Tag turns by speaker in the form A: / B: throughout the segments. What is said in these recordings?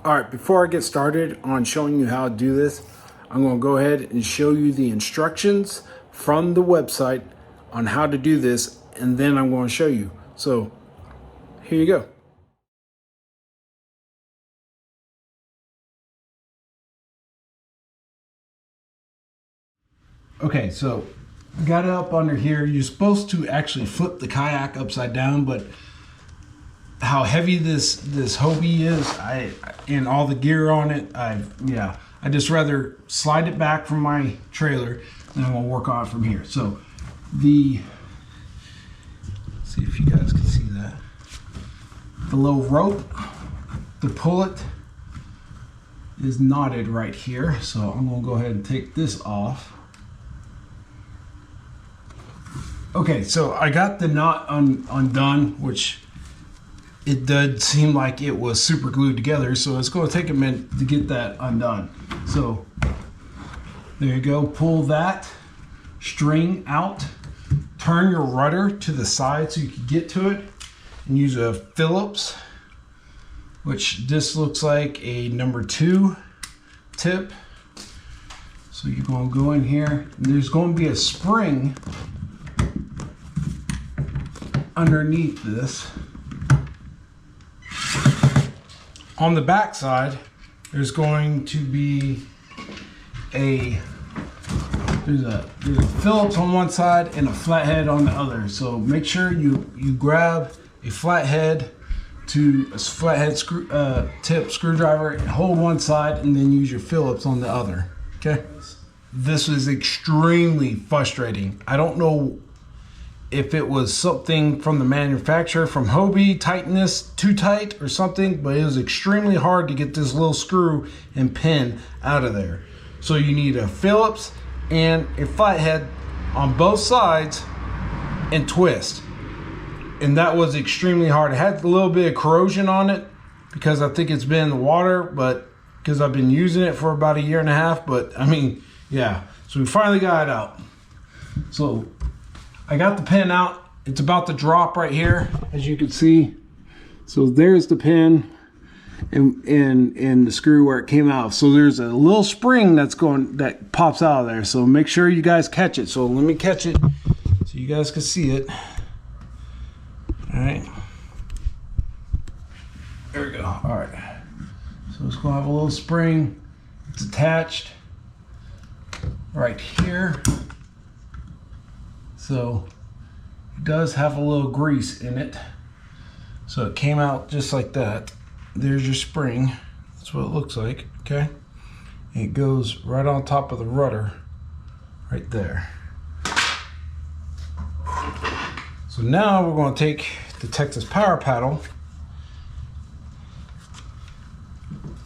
A: All right, before I get started on showing you how to do this, I'm going to go ahead and show you the instructions from the website on how to do this, and then I'm going to show you. So here you go. Okay, so got it up under here. You're supposed to actually flip the kayak upside down, but how heavy this Hobie is, and all the gear on it, I just rather slide it back from my trailer, and I'm gonna work on it from here. So see if you guys can see that. The little rope to pull it is knotted right here, so I'm gonna go ahead and take this off. Okay, so I got the knot undone, which it did seem like it was super glued together, so it's going to take a minute to get that undone. So there you go. Pull that string out, turn your rudder to the side so you can get to it, and use a Phillips, which this looks like a number 2 tip. So you're going to go in here, and there's going to be a spring underneath this. On the back side, there's going to be there's a Phillips on one side and a flathead on the other. So make sure you grab a flathead tip screwdriver and hold one side, and then use your Phillips on the other. Okay. This is extremely frustrating. I don't know if it was something from the manufacturer, from Hobie, tightness too tight or something, but it was extremely hard to get this little screw and pin out of there. So you need a Phillips and a flathead on both sides and twist. And that was extremely hard. It had a little bit of corrosion on it because I think it's been in the water, but because I've been using it for about 1.5 years, but I mean, yeah. So we finally got it out. So I got the pin out. It's about to drop right here, as you can see. So there's the pin and the screw where it came out. So there's a little spring that pops out of there. So make sure you guys catch it. So let me catch it so you guys can see it. All right. There we go. All right. So it's gonna have a little spring. It's attached right here. So it does have a little grease in it. So it came out just like that. There's your spring. That's what it looks like, okay? And it goes right on top of the rudder, right there. So now we're going to take the Texas Power Paddle.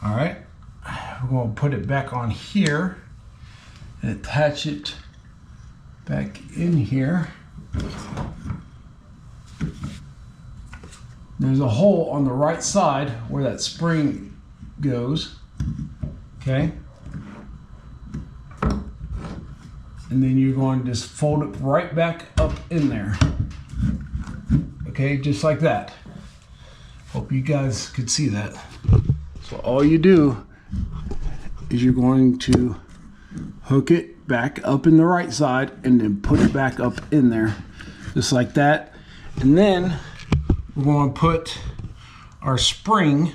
A: All right, we're going to put it back on here and attach it back in here. There's a hole on the right side where that spring goes, okay? And then you're going to just fold it right back up in there, okay? Just like that. Hope you guys could see that. So all you do is you're going to hook it back up in the right side and then put it back up in there, just like that. And then we're going to put our spring,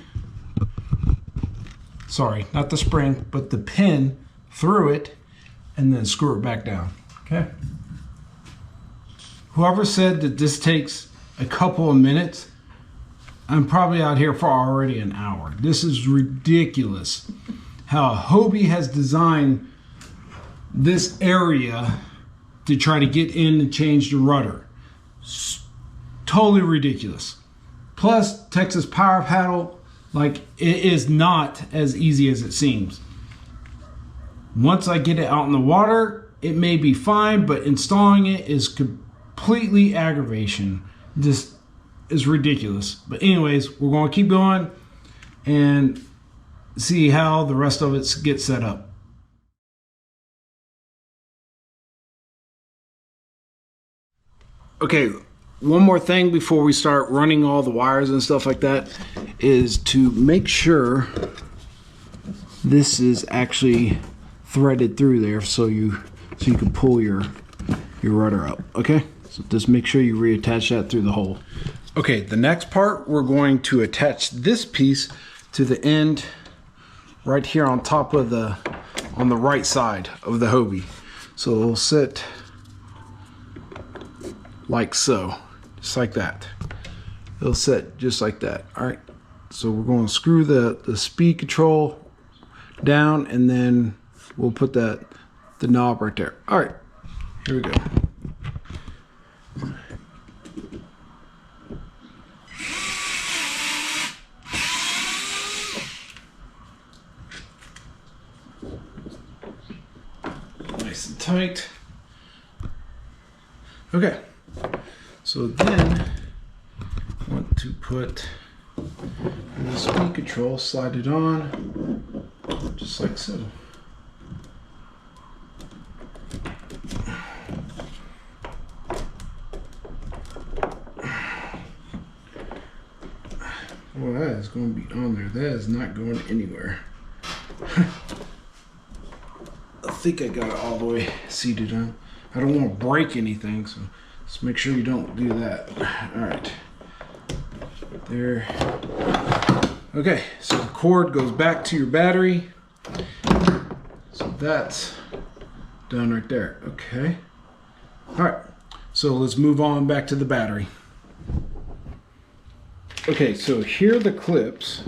A: sorry, not the spring, but the pin through it, and then screw it back down, okay? Whoever said that this takes a couple of minutes, I'm probably out here for already an hour. This is ridiculous how Hobie has designed this area to try to get in and change the rudder. Totally ridiculous. Plus, Texas Power Paddle, like, it is not as easy as it seems. Once I get it out in the water, it may be fine, but installing it is completely aggravation. This is ridiculous. But anyways, we're going to keep going and see how the rest of it gets set up. Okay, one more thing before we start running all the wires and stuff like that is to make sure this is actually threaded through there, so you can pull your rudder up. Okay, so just make sure you reattach that through the hole. Okay, the next part, we're going to attach this piece to the end right here on top of on the right side of the Hobie. So it'll sit like so, just like that. It'll sit just like that. All right, so we're going to screw the speed control down, and then we'll put the knob right there. All right, here we go. Nice and tight. Okay, so then I want to put the speed control, slide it on, just like so. Well, that is going to be on there. That is not going anywhere. I think I got it all the way seated on. I don't want to break anything, so just make sure you don't do that. All right. There. Okay, so the cord goes back to your battery. So that's done right there. Okay. All right. So let's move on back to the battery. Okay, so here are the clips,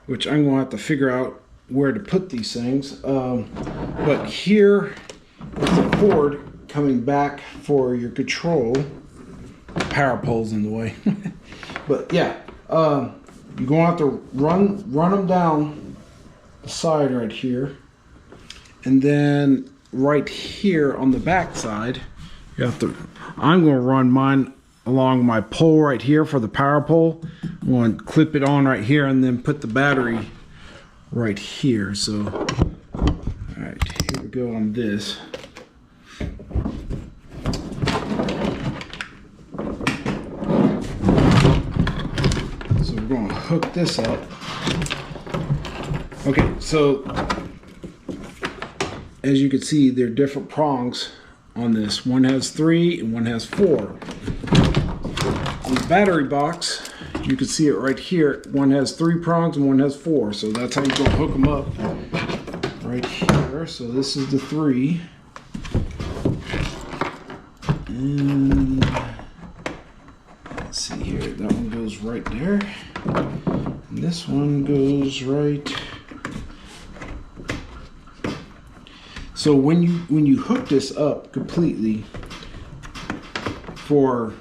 A: which I'm going to have to figure out where to put these things. But here is the cord coming back for your control. Power pole's in the way. But yeah, you're going to have to run them down the side right here. And then right here on the back side, you have to, I'm going to run mine along my pole right here for the power pole. I'm going to clip it on right here and then put the battery right here. So, all right, here we go on this. So we're going to hook this up. Okay, so as you can see, there are different prongs on this. One has 3 and one has 4. On the battery box, you can see it right here. One has 3 prongs and one has 4. So that's how you're going to hook them up right here. So this is the 3. And let's see here. That one goes right there. And this one goes right. So when you hook this up completely for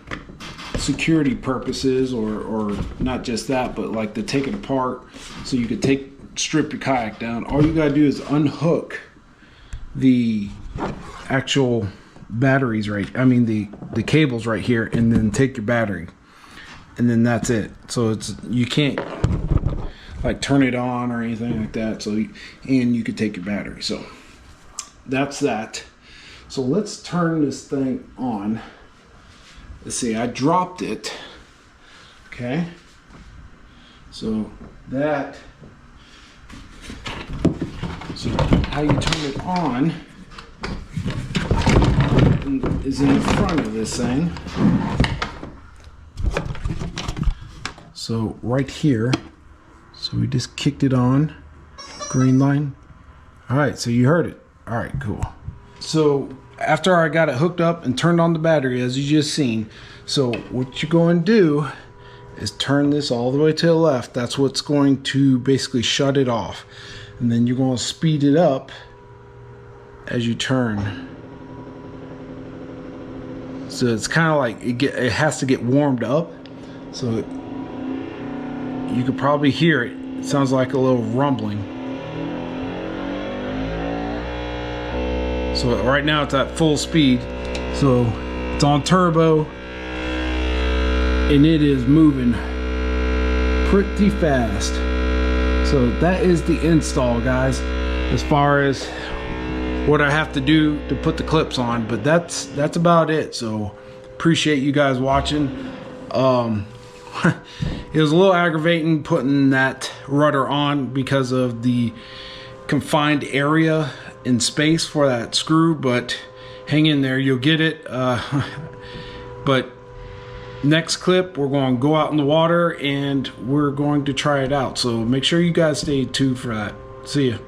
A: security purposes, or not just that, but like to take it apart so you could strip your kayak down, all you gotta do is unhook the actual batteries the cables right here, and then take your battery, and then that's it. So you can't like turn it on or anything like that. So and you could take your battery. So that's that. So let's turn this thing on. Let's see, I dropped it. Okay. So how you turn it on is in the front of this thing. So right here. So we just kicked it on. Green line. All right, so you heard it. All right, cool. So after I got it hooked up and turned on the battery, as you just seen, so what you're going to do is turn this all the way to the left. That's what's going to basically shut it off. And then you're going to speed it up as you turn. So it's kind of like it has to get warmed up. So you could probably hear it. It sounds like a little rumbling. So right now it's at full speed. So it's on turbo and it is moving pretty fast. So that is the install, guys, as far as what I have to do to put the clips on. But that's about it. So appreciate you guys watching. It was a little aggravating putting that rudder on because of the confined area in space for that screw, but hang in there, you'll get it. But next clip, we're going to go out in the water and we're going to try it out. So make sure you guys stay tuned for that. See ya.